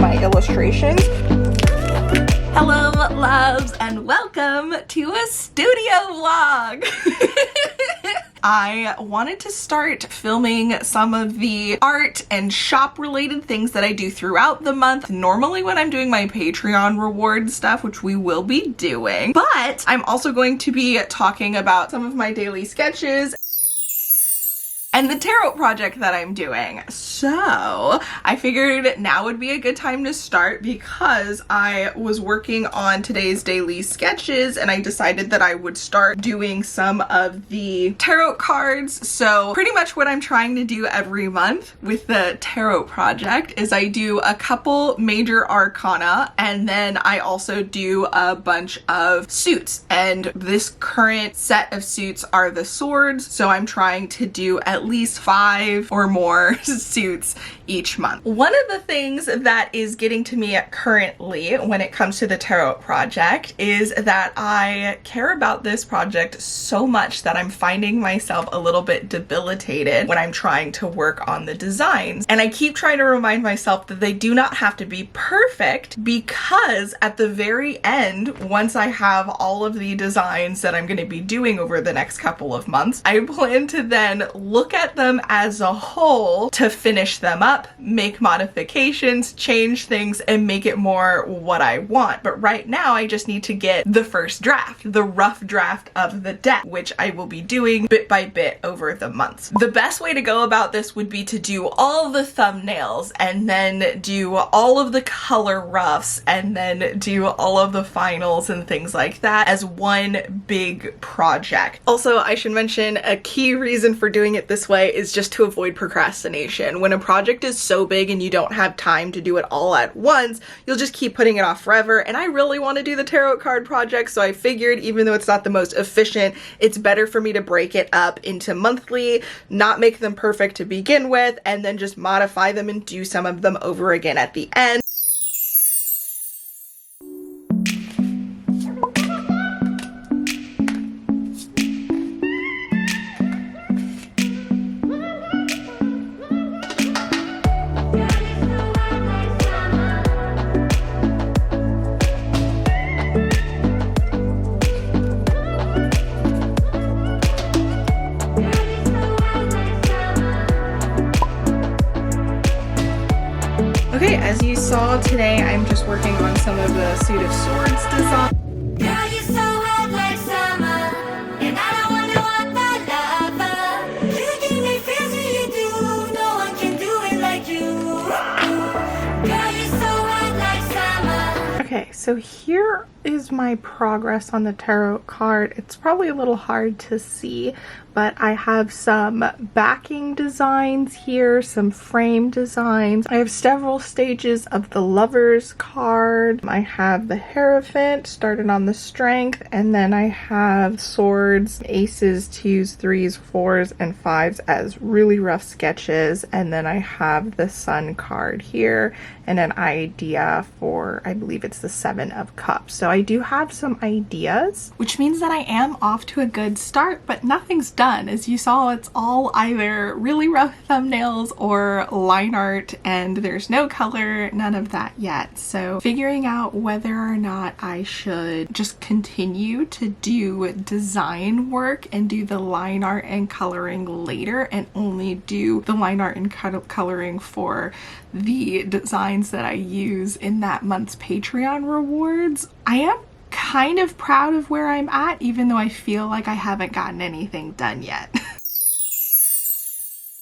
my illustrations. Hello loves and welcome to a studio vlog. I wanted to start filming some of the art and shop related things that I do throughout the month. Normally when I'm doing my Patreon reward stuff, which we will be doing, but I'm also going to be talking about some of my daily sketches and the tarot project that I'm doing. So I figured now would be a good time to start because I was working on today's daily sketches and I decided that I would start doing some of the tarot cards. So pretty much what I'm trying to do every month with the tarot project is I do a couple major arcana and then I also do a bunch of suits. And this current set of suits are the swords. So I'm trying to do at least 5 or more suits each month. One of the things that is getting to me currently when it comes to the tarot project is that I care about this project so much that I'm finding myself a little bit debilitated when I'm trying to work on the designs. And I keep trying to remind myself that they do not have to be perfect, because at the very end, once I have all of the designs that I'm going to be doing over the next couple of months, I plan to then look at them as a whole to finish them up, make modifications, change things, and make it more what I want. But right now I just need to get the first draft, the rough draft of the deck, which I will be doing bit by bit over the months. The best way to go about this would be to do all the thumbnails and then do all of the color roughs and then do all of the finals and things like that as one big project. Also, I should mention a key reason for doing it this way is just to avoid procrastination. When a project is so big and you don't have time to do it all at once, you'll just keep putting it off forever. And I really want to do the tarot card project, so I figured even though it's not the most efficient, it's better for me to break it up into monthly, not make them perfect to begin with, and then just modify them and do some of them over again at the end. Okay, as you saw today, I'm just working on some of the suit of swords design. Girl, you're so hot like summer, and I don't wonder what the lover. You give me feels when you do, no one can do it like you. Girl, you're so hot like summer. Okay, so here is my progress on the tarot card. It's probably a little hard to see, but I have some backing designs here, some frame designs. I have several stages of the Lovers card. I have the Hierophant started on the Strength, and then I have swords, aces, 2s, 3s, 4s, and 5s as really rough sketches, and then I have the Sun card here and an idea for, I believe it's the 7 of Cups. So I do have some ideas, which means that I am off to a good start, but nothing's done. As you saw, it's all either really rough thumbnails or line art, and there's no color, none of that yet. So figuring out whether or not I should just continue to do design work and do the line art and coloring later and only do the line art and coloring for the designs that I use in that month's Patreon rewards. I am kind of proud of where I'm at, even though I feel like I haven't gotten anything done yet.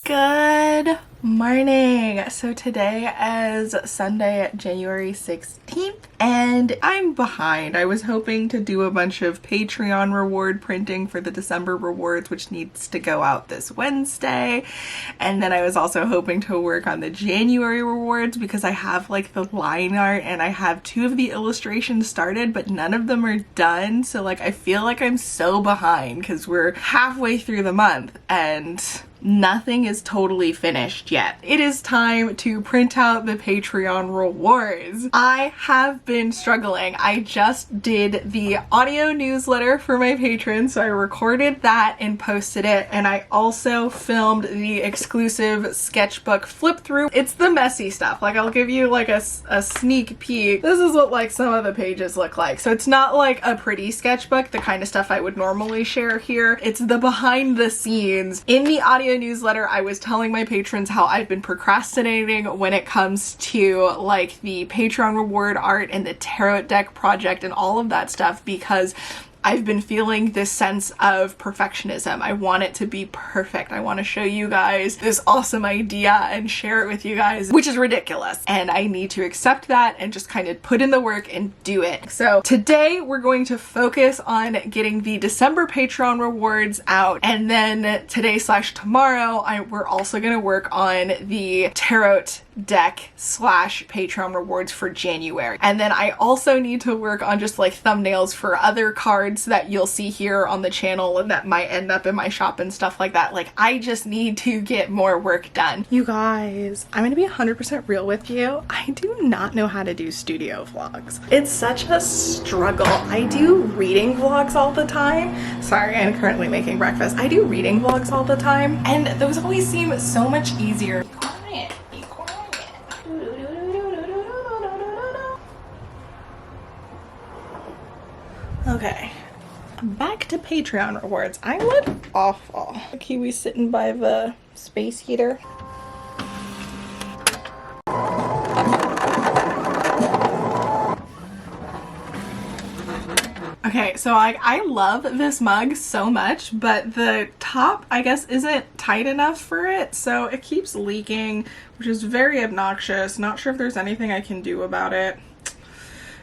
Good morning. So today is Sunday, January 16th, and I'm behind. I was hoping to do a bunch of Patreon reward printing for the December rewards, which needs to go out this Wednesday. And then I was also hoping to work on the January rewards because I have like the line art and I have 2 of the illustrations started, but none of them are done. So like I feel like I'm so behind because we're halfway through the month and nothing is totally finished yet. It is time to print out the Patreon rewards. I have been struggling. I just did the audio newsletter for my patrons, so I recorded that and posted it, and I also filmed the exclusive sketchbook flip through. It's the messy stuff. Like, I'll give you like a sneak peek. This is what like some of the pages look like. So it's not like a pretty sketchbook, the kind of stuff I would normally share here. It's the behind the scenes. In the audio newsletter, I was telling my patrons how I've been procrastinating when it comes to like the Patreon reward art and the tarot deck project and all of that stuff, because I've been feeling this sense of perfectionism. I want it to be perfect. I want to show you guys this awesome idea and share it with you guys, which is ridiculous. And I need to accept that and just kind of put in the work and do it. So today we're going to focus on getting the December Patreon rewards out. And then today/tomorrow, we're also going to work on the tarot deck / Patreon rewards for January. And then I also need to work on just like thumbnails for other cards that you'll see here on the channel and that might end up in my shop and stuff like that. Like, I just need to get more work done. You guys, I'm gonna be 100% real with you. I do not know how to do studio vlogs. It's such a struggle. I do reading vlogs all the time. Sorry, I'm currently making breakfast. I do reading vlogs all the time, and those always seem so much easier. Okay, back to Patreon rewards. I look awful. Kiwi's sitting by the space heater. Okay, so I love this mug so much, but the top, I guess, isn't tight enough for it, so it keeps leaking, which is very obnoxious. Not sure if there's anything I can do about it,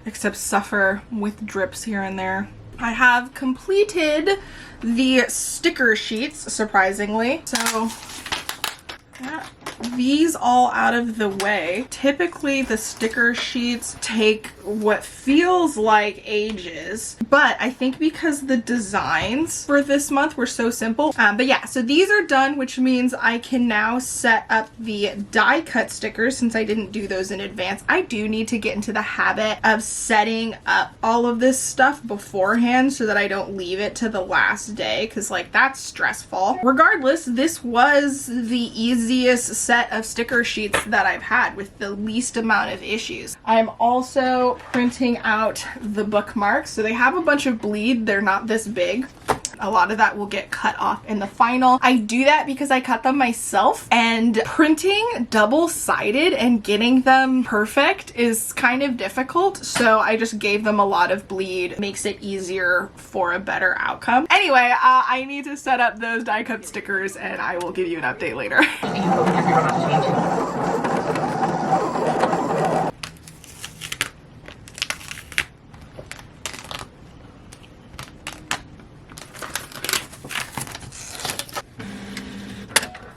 except suffer with drips here and there. I have completed the sticker sheets, surprisingly. So got these all out of the way. Typically the sticker sheets take what feels like ages, but I think because the designs for this month were so simple. But yeah, so these are done, which means I can now set up the die cut stickers since I didn't do those in advance. I do need to get into the habit of setting up all of this stuff beforehand so that I don't leave it to the last day, because like that's stressful. Regardless, this was the easiest set of sticker sheets that I've had with the least amount of issues. I'm also printing out the bookmarks. So they have a bunch of bleed. They're not this big. A lot of that will get cut off in the final. I do that because I cut them myself, and printing double-sided and getting them perfect is kind of difficult. So I just gave them a lot of bleed. Makes it easier for a better outcome. Anyway, I need to set up those die cut stickers and I will give you an update later.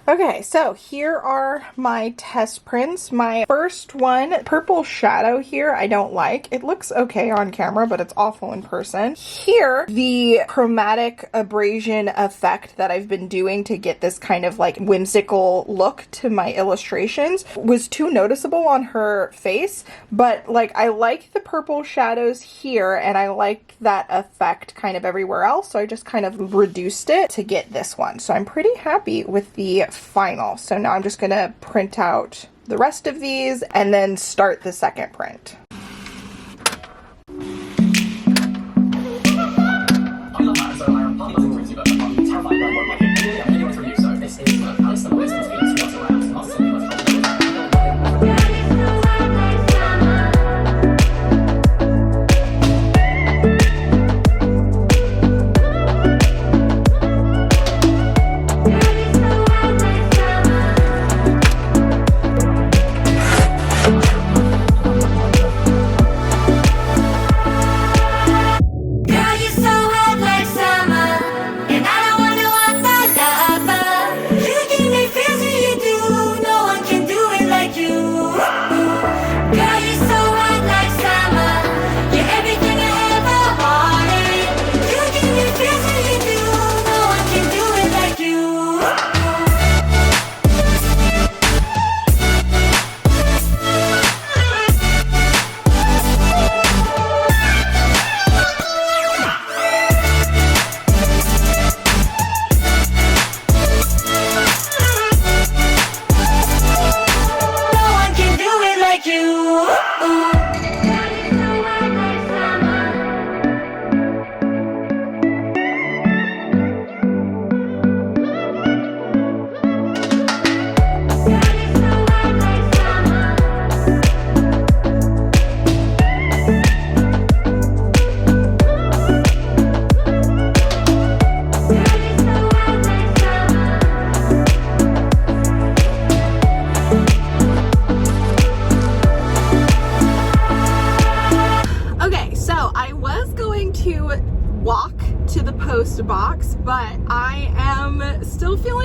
Okay, so here are my test prints. My first one, purple shadow here, I don't like. It looks okay on camera, but it's awful in person. Here, the chromatic abrasion effect that I've been doing to get this kind of like whimsical look to my illustrations was too noticeable on her face, but like I like the purple shadows here and I like that effect kind of everywhere else, so I just kind of reduced it to get this one. So I'm pretty happy with the final. So now I'm just gonna print out the rest of these and then start the second print.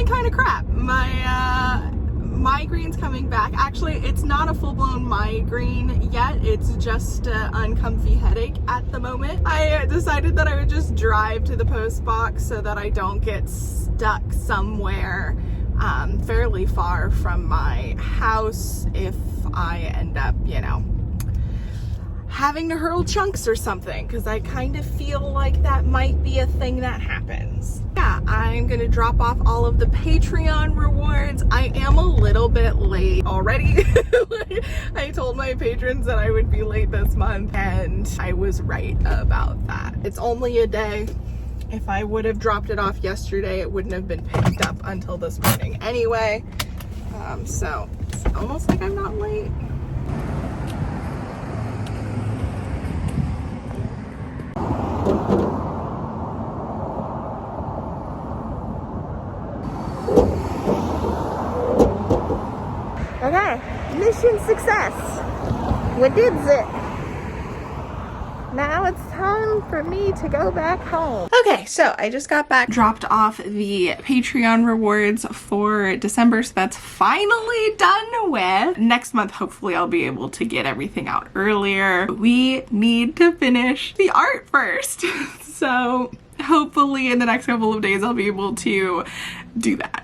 feeling kind of crap. My migraine's coming back. Actually, it's not a full-blown migraine yet. It's just an uncomfy headache at the moment. I decided that I would just drive to the post box so that I don't get stuck somewhere fairly far from my house if I end up, you know, having to hurl chunks or something, because I kind of feel like that might be a thing that happens. Yeah, I'm gonna drop off all of the Patreon rewards. I am a little bit late already. I told my patrons that I would be late this month, and I was right about that. It's only a day. If I would have dropped it off yesterday, it wouldn't have been picked up until this morning anyway. So it's almost like I'm not late. Okay, mission success. We did it. Now it's time for me to go back home. Okay, so I just got back, dropped off the Patreon rewards for December, so that's finally done with. Next month, hopefully I'll be able to get everything out earlier. We need to finish the art first. So hopefully in the next couple of days I'll be able to do that.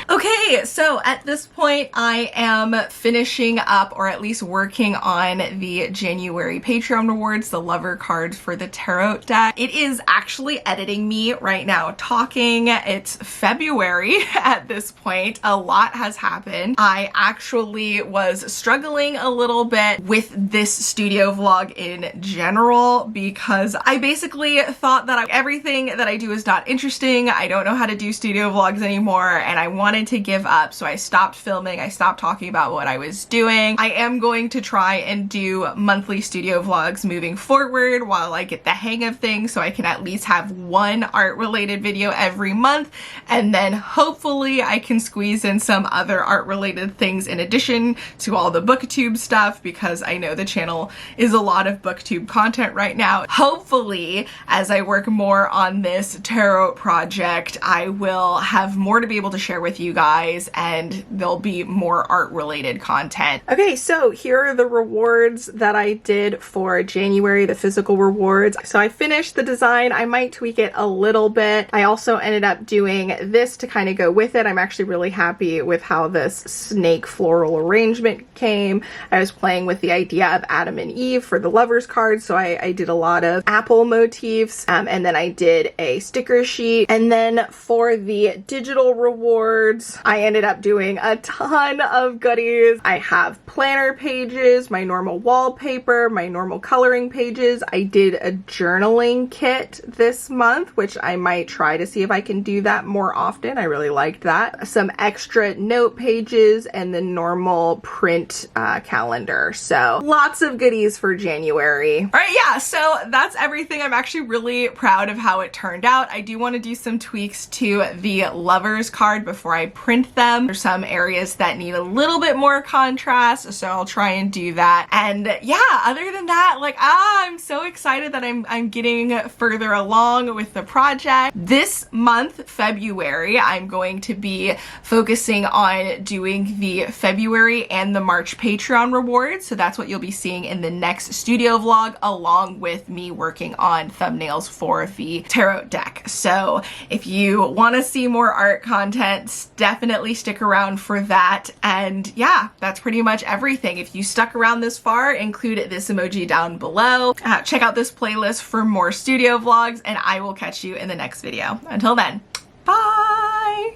Okay, so at this point I am finishing up, or at least working on, the January Patreon rewards, the lover cards for the tarot deck. It is actually editing me right now talking. It's February at this point. A lot has happened. I actually was struggling a little bit with this studio vlog in general because I basically thought that everything that I do is not interesting. I don't know how to do studio vlogs anymore, and I wanted to give up, so I stopped filming. I stopped talking about what I was doing. I am going to try and do monthly studio vlogs moving forward while I get the hang of things, so I can at least have one art related video every month, and then hopefully I can squeeze in some other art related things in addition to all the booktube stuff, because I know the channel is a lot of booktube content right now. Hopefully, as I work more on this tarot project, I will have more to be able to share with you guys, and there'll be more art related content. Okay, so here are the rewards that I did for January, the physical rewards. So I finished the design. I might tweak it a little bit. I also ended up doing this to kind of go with it. I'm actually really happy with how this snake floral arrangement came. I was playing with the idea of Adam and Eve for the lovers card, so I did a lot of apple motifs, and then I did a sticker sheet. And then for the digital rewards, I ended up doing a ton of goodies. I have planner pages, my normal wallpaper, my normal coloring pages. I did a journaling kit this month, which I might try to see if I can do that more often. I really liked that. Some extra note pages, and the normal print calendar. So lots of goodies for January. All right, yeah, so that's everything. I'm actually really proud of how it turned out. I do want to do some tweaks to the lovers card before I print them. There's some areas that need a little bit more contrast, so I'll try and do that. And yeah, other than that, like, I'm so excited that I'm getting further along with the project. This month, February, I'm going to be focusing on doing the February and the March Patreon rewards, so that's what you'll be seeing in the next studio vlog, along with me working on thumbnails for the tarot deck. So if you want to see more art content, definitely stick around for that. And yeah, that's pretty much everything. If you stuck around this far, include this emoji down below. Check out this playlist for more studio vlogs, and I will catch you in the next video. Until then, bye!